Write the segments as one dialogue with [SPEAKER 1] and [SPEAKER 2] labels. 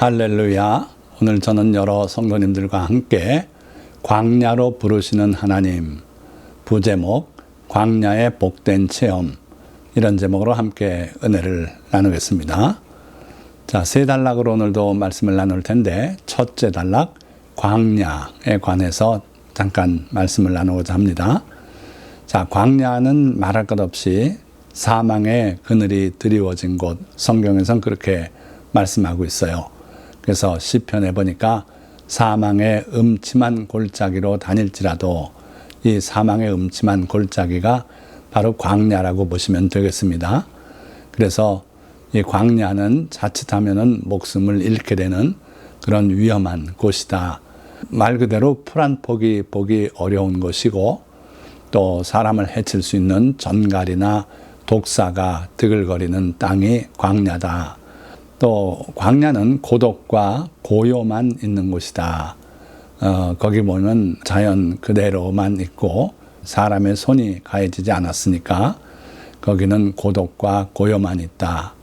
[SPEAKER 1] 할렐루야. 오늘 저는 여러 성도님들과 함께 광야로 부르시는 하나님, 부제목 광야의 복된 체험, 이런 제목으로 함께 은혜를 나누겠습니다. 자, 세 단락으로 오늘도 말씀을 나눌 텐데, 첫째 단락 광야에 관해서 잠깐 말씀을 나누고자 합니다. 자, 광야는 말할 것 없이 사망의 그늘이 드리워진 곳, 성경에서는 그렇게 말씀하고 있어요. 그래서 시편에 보니까 사망의 음침한 골짜기로 다닐지라도 이 사망의 음침한 골짜기가 바로 광야라고 보시면 되겠습니다. 그래서 이 광야는 자칫하면은 목숨을 잃게 되는 그런 위험한 곳이다. 말 그대로 풀 한 포기 보기 어려운 곳이고, 또 사람을 해칠 수 있는 전갈이나 독사가 드글거리는 땅이 광야다. 또 광야는 고독과 고요만 있는 곳이다. 거기 보면 자연 그대로만 있고 사람의 손이 가해지지 않았으니까 거기는 고독과 고요만 있다.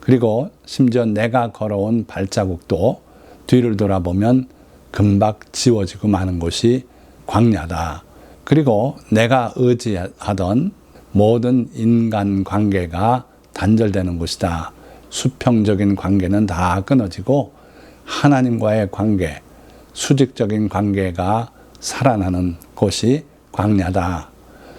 [SPEAKER 1] 그리고 심지어 내가 걸어온 발자국도 뒤를 돌아보면 금방 지워지고 마는 곳이 광야다. 그리고 내가 의지하던 모든 인간 관계가 단절되는 곳이다. 수평적인 관계는 다 끊어지고 하나님과의 관계, 수직적인 관계가 살아나는 곳이 광야다.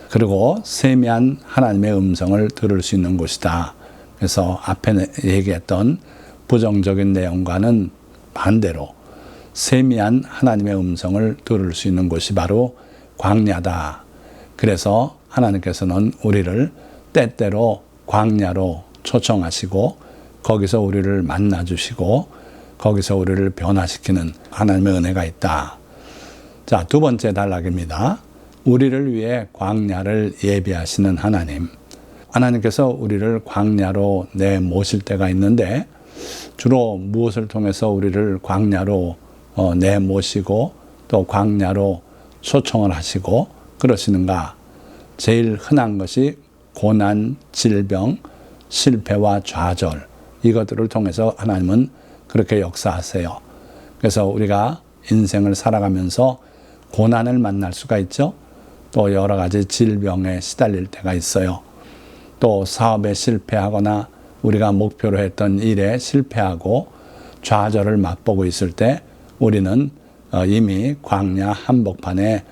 [SPEAKER 1] 그리고 세미한 하나님의 음성을 들을 수 있는 곳이다. 그래서 앞에 얘기했던 부정적인 내용과는 반대로 세미한 하나님의 음성을 들을 수 있는 곳이 바로 광야다. 그래서 하나님께서는 우리를 때때로 광야로 초청하시고 거기서 우리를 만나주시고 거기서 우리를 변화시키는 하나님의 은혜가 있다. 자, 두 번째 단락입니다. 우리를 위해 광야를 예비하시는 하나님. 하나님께서 우리를 광야로 내모실 때가 있는데, 주로 무엇을 통해서 우리를 광야로 내모시고 또 광야로 초청을 하시고 그러시는가? 제일 흔한 것이 고난, 질병, 실패와 좌절, 이것들을 통해서 하나님은 그렇게 역사하세요. 그래서 우리가 인생을 살아가면서 고난을 만날 수가 있죠. 또 여러 가지 질병에 시달릴 때가 있어요. 또 사업에 실패하거나 우리가 목표로 했던 일에 실패하고 좌절을 맛보고 있을 때 우리는 이미 광야 한복판에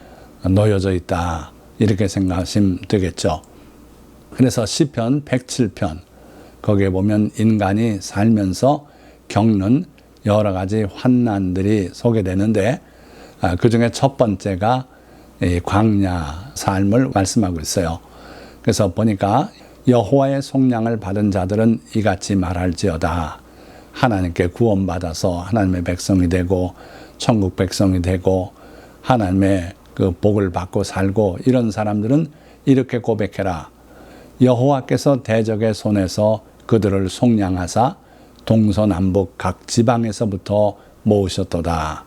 [SPEAKER 1] 놓여져 있다. 이렇게 생각하시면 되겠죠. 그래서 시편 107편, 거기에 보면 인간이 살면서 겪는 여러 가지 환난들이 소개되는데, 그 중에 첫 번째가 이 광야 삶을 말씀하고 있어요. 그래서 보니까 여호와의 속량을 받은 자들은 이같이 말할지어다. 하나님께 구원받아서 하나님의 백성이 되고 천국 백성이 되고 하나님의 그 복을 받고 살고 이런 사람들은 이렇게 고백해라. 여호와께서 대적의 손에서 그들을 속량하사 동서남북 각 지방에서부터 모으셨도다.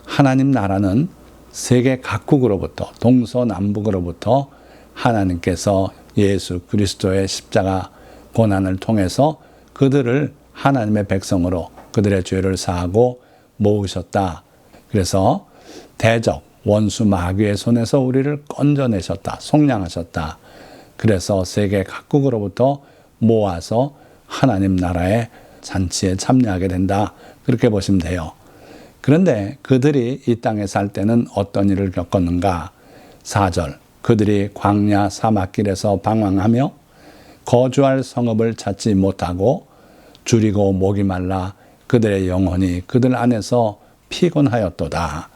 [SPEAKER 1] 하나님 나라는 세계 각국으로부터 동서남북으로부터 하나님께서 예수 그리스도의 십자가 고난을 통해서 그들을 하나님의 백성으로 그들의 죄를 사하고 모으셨다. 그래서 대적, 원수 마귀의 손에서 우리를 건져내셨다. 속량하셨다. 그래서 세계 각국으로부터 모아서 하나님 나라의 잔치에 참여하게 된다. 그렇게 보시면 돼요. 그런데 그들이 이 땅에 살 때는 어떤 일을 겪었는가? 4절, 그들이 광야 사막길에서 방황하며 거주할 성읍을 찾지 못하고 줄이고 목이 말라 그들의 영혼이 그들 안에서 피곤하였도다.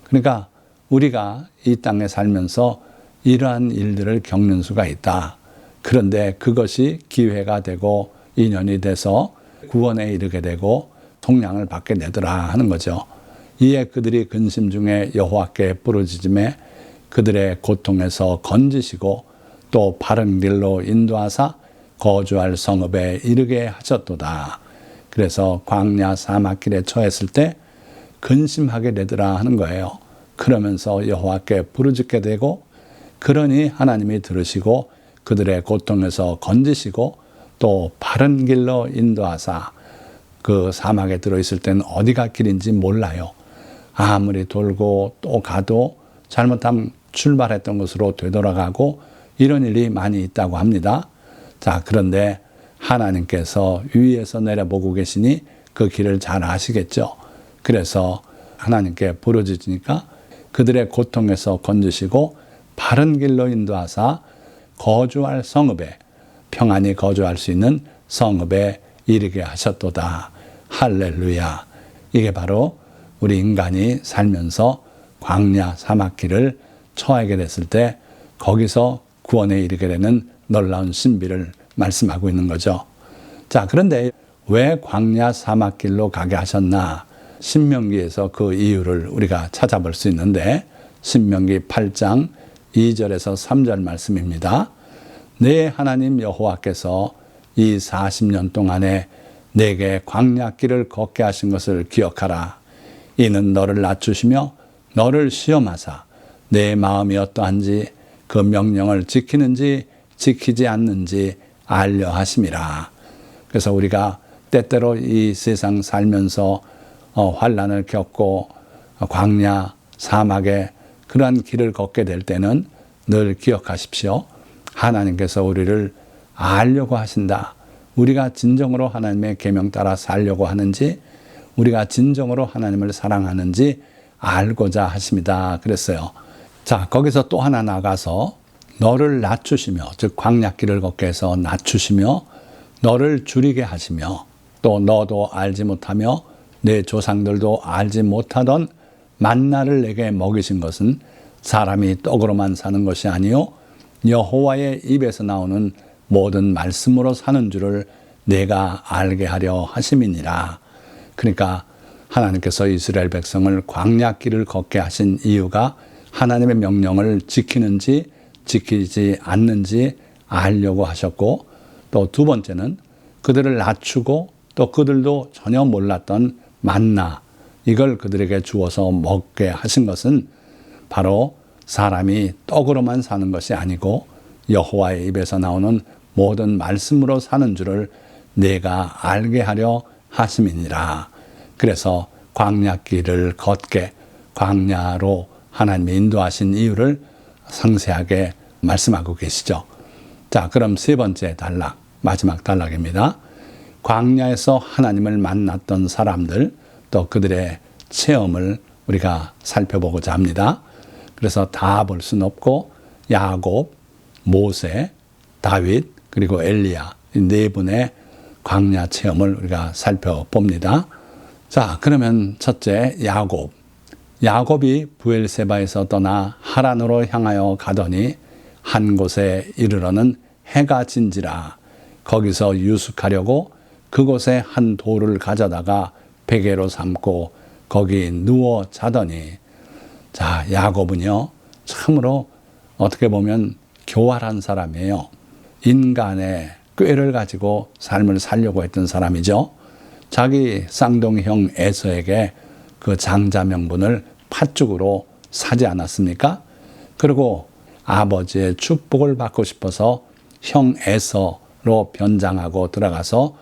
[SPEAKER 1] 그러니까 우리가 이 땅에 살면서 이러한 일들을 겪는 수가 있다. 그런데 그것이 기회가 되고 인연이 돼서 구원에 이르게 되고 속량을 받게 되더라 하는 거죠. 이에 그들이 근심 중에 여호와께 부르짖음에 그들의 고통에서 건지시고 또 바른 길로 인도하사 거주할 성읍에 이르게 하셨도다. 그래서 광야 사막길에 처했을 때 근심하게 되더라 하는 거예요. 그러면서 여호와께 부르짖게 되고, 그러니 하나님이 들으시고 그들의 고통에서 건지시고 또 바른 길로 인도하사 그 사막에 들어있을 때는 어디가 길인지 몰라요. 아무리 돌고 또 가도 잘못하면 출발했던 곳으로 되돌아가고 이런 일이 많이 있다고 합니다. 자, 그런데 하나님께서 위에서 내려보고 계시니 그 길을 잘 아시겠죠. 그래서 하나님께 부르짖으니까 그들의 고통에서 건지시고 바른 길로 인도하사 거주할 성읍에, 평안히 거주할 수 있는 성읍에 이르게 하셨도다. 할렐루야. 이게 바로 우리 인간이 살면서 광야 사막길을 처하게 됐을 때 거기서 구원에 이르게 되는 놀라운 신비를 말씀하고 있는 거죠. 자, 그런데 왜 광야 사막길로 가게 하셨나? 신명기에서 그 이유를 우리가 찾아볼 수 있는데 신명기 8장 2절에서 3절 말씀입니다. 내 하나님 여호와께서 이 40년 동안에 내게 광야길을 걷게 하신 것을 기억하라. 이는 너를 낮추시며 너를 시험하사 내 마음이 어떠한지 그 명령을 지키는지 지키지 않는지 알려 하심이라. 그래서 우리가 때때로 이 세상 살면서 환난을 겪고 광야 사막에 그러한 길을 걷게 될 때는 늘 기억하십시오. 하나님께서 우리를 알려고 하신다. 우리가 진정으로 하나님의 계명 따라 살려고 하는지 우리가 진정으로 하나님을 사랑하는지 알고자 하십니다. 그랬어요. 자, 거기서 또 하나 나가서 너를 낮추시며, 즉 광야길을 걷게 해서 낮추시며 너를 줄이게 하시며 또 너도 알지 못하며 내 조상들도 알지 못하던 만나를 내게 먹이신 것은 사람이 떡으로만 사는 것이 아니요 여호와의 입에서 나오는 모든 말씀으로 사는 줄을 내가 알게 하려 하심이니라. 그러니까 하나님께서 이스라엘 백성을 광야길을 걷게 하신 이유가 하나님의 명령을 지키는지 지키지 않는지 알려고 하셨고, 또 두 번째는 그들을 낮추고 또 그들도 전혀 몰랐던 만나, 이걸 그들에게 주어서 먹게 하신 것은 바로 사람이 떡으로만 사는 것이 아니고 여호와의 입에서 나오는 모든 말씀으로 사는 줄을 내가 알게 하려 하심이니라. 그래서 광야길을 걷게 광야로 하나님이 인도하신 이유를 상세하게 말씀하고 계시죠. 자, 그럼 세 번째 단락, 마지막 단락입니다. 광야에서 하나님을 만났던 사람들, 또 그들의 체험을 우리가 살펴보고자 합니다. 그래서 다 볼 수는 없고 야곱, 모세, 다윗, 그리고 엘리야, 이 네 분의 광야 체험을 우리가 살펴봅니다. 자, 그러면 첫째 야곱. 야곱이 부엘세바에서 떠나 하란으로 향하여 가더니 한 곳에 이르러는 해가 진지라. 거기서 유숙하려고 그곳에 한 돌을 가져다가 베개로 삼고 거기 누워 자더니, 자, 야곱은요 참으로 어떻게 보면 교활한 사람이에요. 인간의 꾀를 가지고 삶을 살려고 했던 사람이죠. 자기 쌍둥이형 에서에게 그 장자 명분을 팥죽으로 사지 않았습니까? 그리고 아버지의 축복을 받고 싶어서 형 에서로 변장하고 들어가서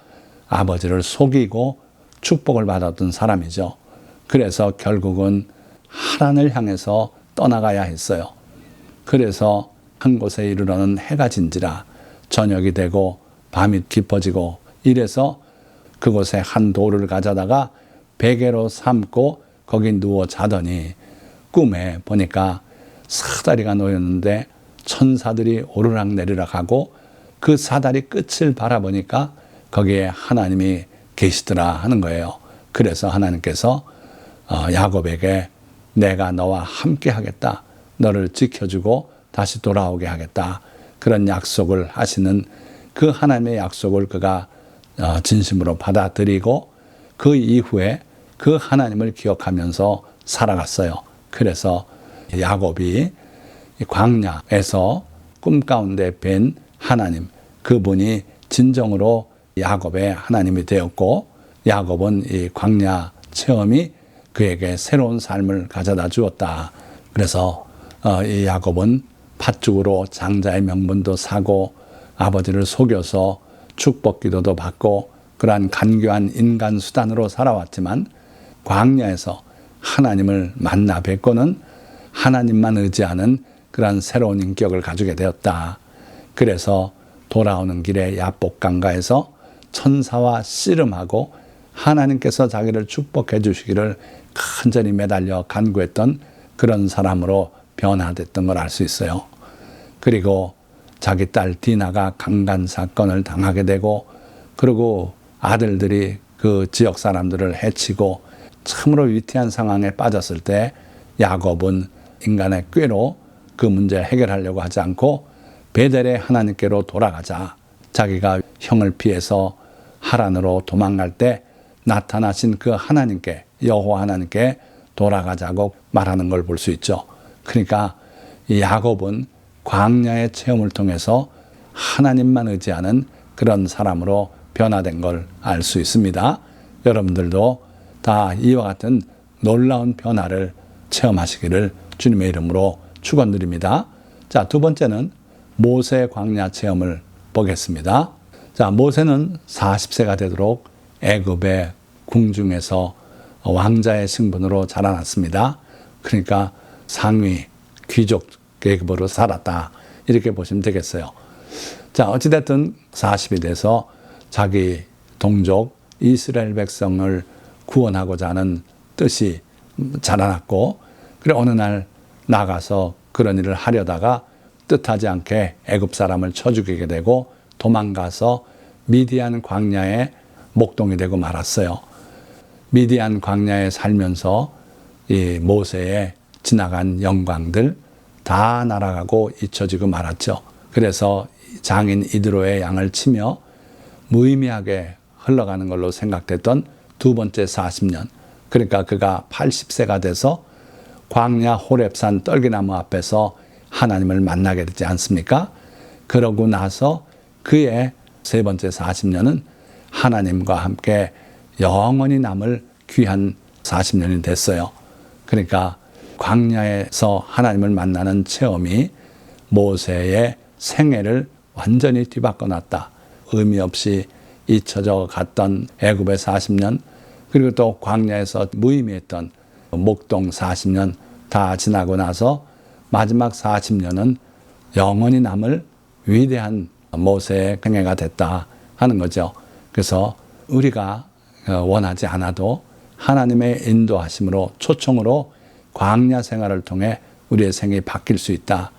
[SPEAKER 1] 아버지를 속이고 축복을 받았던 사람이죠. 그래서 결국은 하란을 향해서 떠나가야 했어요. 그래서 한 곳에 이르러는 해가 진지라. 저녁이 되고 밤이 깊어지고 이래서 그곳에 한 돌을 가져다가 베개로 삼고 거기 누워 자더니 꿈에 보니까 사다리가 놓였는데 천사들이 오르락내리락 하고 그 사다리 끝을 바라보니까 거기에 하나님이 계시더라 하는 거예요. 그래서 하나님께서 야곱에게 내가 너와 함께 하겠다. 너를 지켜주고 다시 돌아오게 하겠다. 그런 약속을 하시는 그 하나님의 약속을 그가 진심으로 받아들이고 그 이후에 그 하나님을 기억하면서 살아갔어요. 그래서 야곱이 광야에서 꿈 가운데 뵌 하나님, 그분이 진정으로 야곱의 하나님이 되었고, 야곱은 이 광야 체험이 그에게 새로운 삶을 가져다 주었다. 그래서 이 야곱은 팥죽으로 장자의 명분도 사고 아버지를 속여서 축복 기도도 받고 그러한 간교한 인간 수단으로 살아왔지만 광야에서 하나님을 만나 뵙고는 하나님만 의지하는 그러한 새로운 인격을 가지게 되었다. 그래서 돌아오는 길에 야복강가에서 천사와 씨름하고 하나님께서 자기를 축복해 주시기를 간절히 매달려 간구했던 그런 사람으로 변화됐던 걸 알 수 있어요. 그리고 자기 딸 디나가 강간 사건을 당하게 되고, 그리고 아들들이 그 지역 사람들을 해치고 참으로 위태한 상황에 빠졌을 때 야곱은 인간의 꾀로 그 문제를 해결하려고 하지 않고 베델의 하나님께로 돌아가자, 자기가 형을 피해서 하란으로 도망갈 때 나타나신 그 하나님께, 여호와 하나님께 돌아가자고 말하는 걸 볼 수 있죠. 그러니까 이 야곱은 광야의 체험을 통해서 하나님만 의지하는 그런 사람으로 변화된 걸 알 수 있습니다. 여러분들도 다 이와 같은 놀라운 변화를 체험하시기를 주님의 이름으로 축원드립니다. 자, 두 번째는 모세 광야 체험을 보겠습니다. 자, 모세는 40세가 되도록 애굽의 궁중에서 왕자의 신분으로 자라났습니다. 그러니까 상위 귀족 계급으로 살았다, 이렇게 보시면 되겠어요. 자, 어찌됐든 40이 돼서 자기 동족 이스라엘 백성을 구원하고자 하는 뜻이 자라났고, 그래 어느 날 나가서 그런 일을 하려다가 뜻하지 않게 애굽 사람을 쳐 죽이게 되고 도망가서 미디안 광야에 목동이 되고 말았어요. 미디안 광야에 살면서 이 모세의 지나간 영광들 다 날아가고 잊혀지고 말았죠. 그래서 장인 이드로의 양을 치며 무의미하게 흘러가는 걸로 생각됐던 두 번째 40년, 그러니까 그가 80세가 돼서 광야 호렙산 떨기나무 앞에서 하나님을 만나게 되지 않습니까? 그러고 나서 그의 세 번째 40년은 하나님과 함께 영원히 남을 귀한 40년이 됐어요. 그러니까 광야에서 하나님을 만나는 체험이 모세의 생애를 완전히 뒤바꿔놨다. 의미 없이 잊혀져 갔던 애굽의 40년, 그리고 또 광야에서 무의미했던 목동 40년 다 지나고 나서 마지막 40년은 영원히 남을 위대한 모세의 생애가 됐다 하는 거죠. 그래서 우리가 원하지 않아도 하나님의 인도하심으로, 초청으로 광야 생활을 통해 우리의 생이 바뀔 수 있다.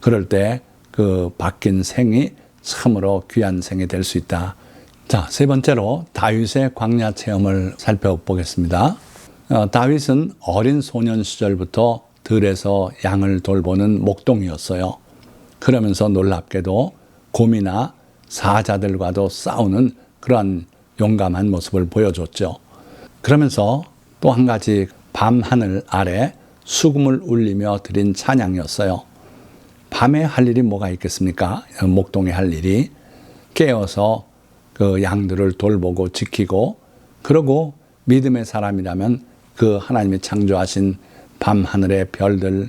[SPEAKER 1] 그럴 때 그 바뀐 생이 참으로 귀한 생이 될 수 있다. 자, 세 번째로 다윗의 광야 체험을 살펴보겠습니다. 다윗은 어린 소년 시절부터 들에서 양을 돌보는 목동이었어요. 그러면서 놀랍게도 곰이나 사자들과도 싸우는 그러한 용감한 모습을 보여줬죠. 그러면서 또 한 가지 밤하늘 아래 수금을 울리며 드린 찬양이었어요. 밤에 할 일이 뭐가 있겠습니까? 목동에 할 일이 깨어서 그 양들을 돌보고 지키고, 그러고 믿음의 사람이라면 그 하나님이 창조하신 밤하늘의 별들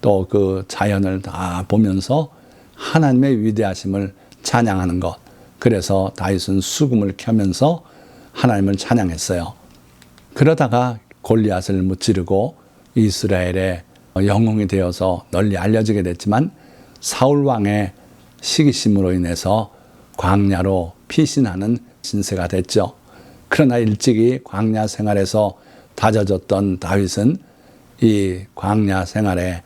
[SPEAKER 1] 또 그 자연을 다 보면서 하나님의 위대하심을 찬양하는 것. 그래서 다윗은 수금을 켜면서 하나님을 찬양했어요. 그러다가 골리앗을 무찌르고 이스라엘의 영웅이 되어서 널리 알려지게 됐지만 사울 왕의 시기심으로 인해서 광야로 피신하는 신세가 됐죠. 그러나 일찍이 광야 생활에서 다져졌던 다윗은 이 광야 생활에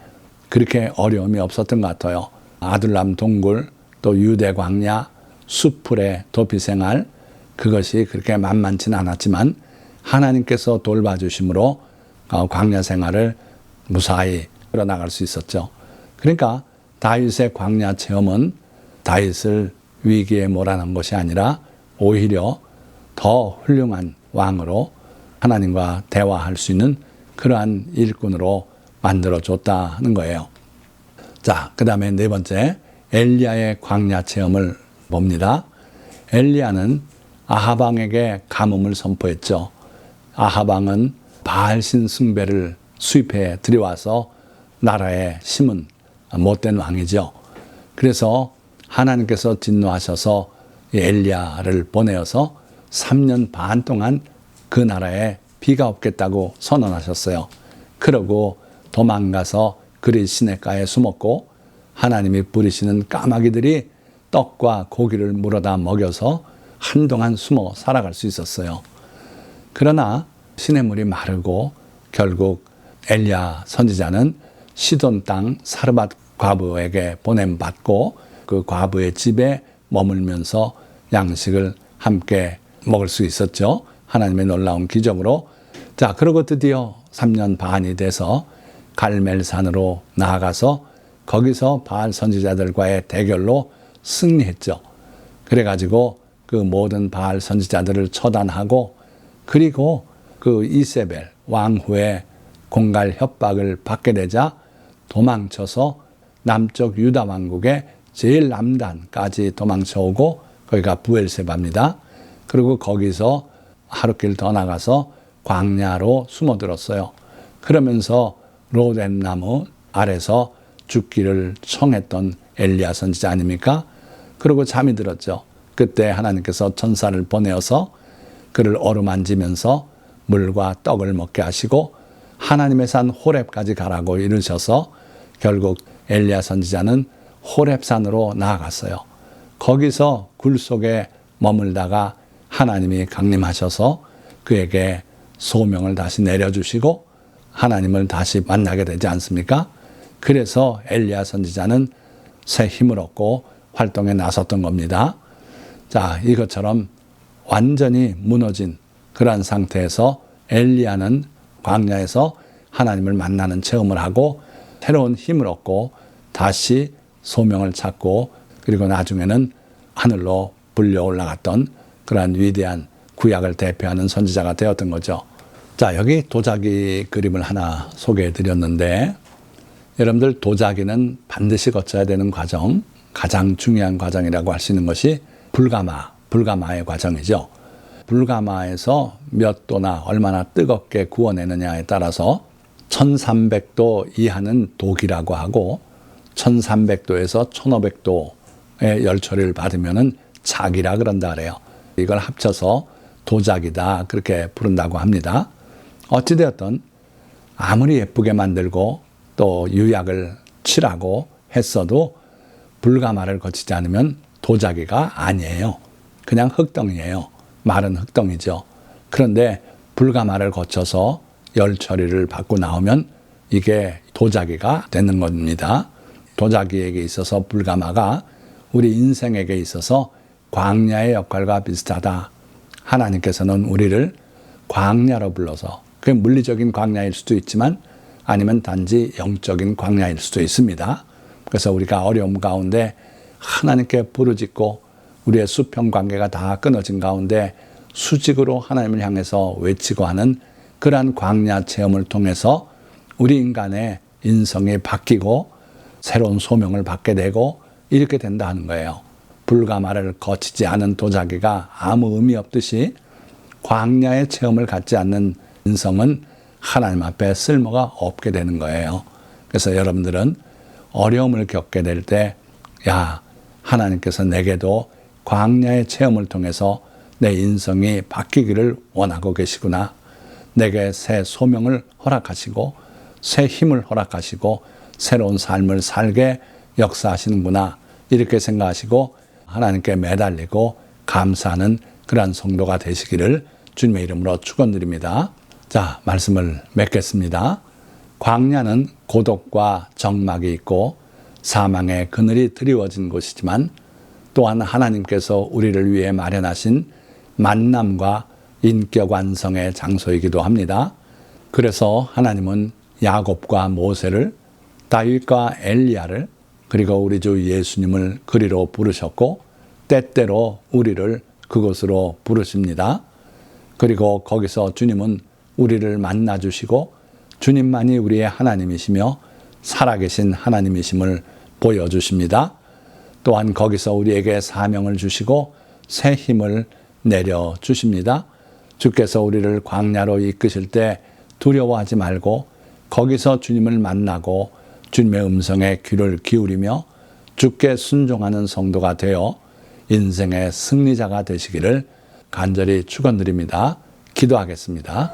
[SPEAKER 1] 그렇게 어려움이 없었던 것 같아요. 아둘람 동굴, 또 유대 광야, 수풀의 도피 생활, 그것이 그렇게 만만치는 않았지만 하나님께서 돌봐주심으로 광야 생활을 무사히 끌어나갈 수 있었죠. 그러니까 다윗의 광야 체험은 다윗을 위기에 몰아넣은 것이 아니라 오히려 더 훌륭한 왕으로 하나님과 대화할 수 있는 그러한 일꾼으로 만들어줬다는 거예요. 자, 그 다음에 네 번째, 엘리야의 광야 체험을 봅니다. 엘리야는 아하방에게 가뭄을 선포했죠. 아하방은 바알신 숭배를 수입해 들여와서 나라에 심은 못된 왕이죠. 그래서 하나님께서 진노하셔서 엘리야를 보내어서 3년 반 동안 그 나라에 비가 없겠다고 선언하셨어요. 그러고 도망가서 그리스 시내가에 숨었고 하나님이 부리시는 까마귀들이 떡과 고기를 물어다 먹여서 한동안 숨어 살아갈 수 있었어요. 그러나 시냇물이 마르고 결국 엘리야 선지자는 시돈 땅 사르밧 과부에게 보냄받고 그 과부의 집에 머물면서 양식을 함께 먹을 수 있었죠. 하나님의 놀라운 기적으로. 자, 그리고 드디어 3년 반이 돼서 갈멜산으로 나아가서 거기서 바알 선지자들과의 대결로 승리했죠. 그래가지고 그 모든 바알 선지자들을 처단하고 그리고 그 이세벨 왕후의 공갈 협박을 받게 되자 도망쳐서 남쪽 유다 왕국의 제일 남단까지 도망쳐오고 거기가 부엘세바입니다. 그리고 거기서 하루길 더 나가서 광야로 숨어들었어요. 그러면서 로뎀 나무 아래서 죽기를 청했던 엘리야 선지자 아닙니까? 그리고 잠이 들었죠. 그때 하나님께서 천사를 보내어서 그를 어루만지면서 물과 떡을 먹게 하시고 하나님의 산 호렙까지 가라고 이르셔서 결국 엘리야 선지자는 호렙산으로 나아갔어요. 거기서 굴 속에 머물다가 하나님이 강림하셔서 그에게 소명을 다시 내려주시고 하나님을 다시 만나게 되지 않습니까? 그래서 엘리야 선지자는 새 힘을 얻고 활동에 나섰던 겁니다. 자, 이것처럼 완전히 무너진 그러한 상태에서 엘리야는 광야에서 하나님을 만나는 체험을 하고 새로운 힘을 얻고 다시 소명을 찾고 그리고 나중에는 하늘로 불려 올라갔던 그러한 위대한 구약을 대표하는 선지자가 되었던 거죠. 자, 여기 도자기 그림을 하나 소개해 드렸는데 여러분들 도자기는 반드시 거쳐야 되는 과정, 가장 중요한 과정이라고 할 수 있는 것이 불가마의 과정이죠. 불가마에서 몇 도나 얼마나 뜨겁게 구워내느냐에 따라서 1300도 이하는 독이라고 하고 1300도에서 1500도의 열처리를 받으면 작이라 그런다 그래요. 이걸 합쳐서 도자기다 그렇게 부른다고 합니다. 어찌되었든 아무리 예쁘게 만들고 또 유약을 칠하고 했어도 불가마를 거치지 않으면 도자기가 아니에요. 그냥 흙덩이에요. 마른 흙덩이죠. 그런데 불가마를 거쳐서 열 처리를 받고 나오면 이게 도자기가 되는 겁니다. 도자기에게 있어서 불가마가 우리 인생에게 있어서 광야의 역할과 비슷하다. 하나님께서는 우리를 광야로 불러서 그게 물리적인 광야일 수도 있지만 아니면 단지 영적인 광야일 수도 있습니다. 그래서 우리가 어려움 가운데 하나님께 부르짖고 우리의 수평 관계가 다 끊어진 가운데 수직으로 하나님을 향해서 외치고 하는 그러한 광야 체험을 통해서 우리 인간의 인성이 바뀌고 새로운 소명을 받게 되고 이렇게 된다 하는 거예요. 불가마를 거치지 않은 도자기가 아무 의미 없듯이 광야의 체험을 갖지 않는 인성은 하나님 앞에 쓸모가 없게 되는 거예요. 그래서 여러분들은 어려움을 겪게 될 때, 야, 하나님께서 내게도 광야의 체험을 통해서 내 인성이 바뀌기를 원하고 계시구나. 내게 새 소명을 허락하시고 새 힘을 허락하시고 새로운 삶을 살게 역사하시는구나. 이렇게 생각하시고 하나님께 매달리고 감사하는 그러한 성도가 되시기를 주님의 이름으로 축원드립니다. 자, 말씀을 맺겠습니다. 광야는 고독과 적막이 있고 사망의 그늘이 드리워진 곳이지만 또한 하나님께서 우리를 위해 마련하신 만남과 인격 완성의 장소이기도 합니다. 그래서 하나님은 야곱과 모세를, 다윗과 엘리야를, 그리고 우리 주 예수님을 그리로 부르셨고 때때로 우리를 그곳으로 부르십니다. 그리고 거기서 주님은 우리를 만나주시고 주님만이 우리의 하나님이시며 살아계신 하나님이심을 보여주십니다. 또한 거기서 우리에게 사명을 주시고 새 힘을 내려주십니다. 주께서 우리를 광야로 이끄실 때 두려워하지 말고 거기서 주님을 만나고 주님의 음성에 귀를 기울이며 주께 순종하는 성도가 되어 인생의 승리자가 되시기를 간절히 축원드립니다. 기도하겠습니다.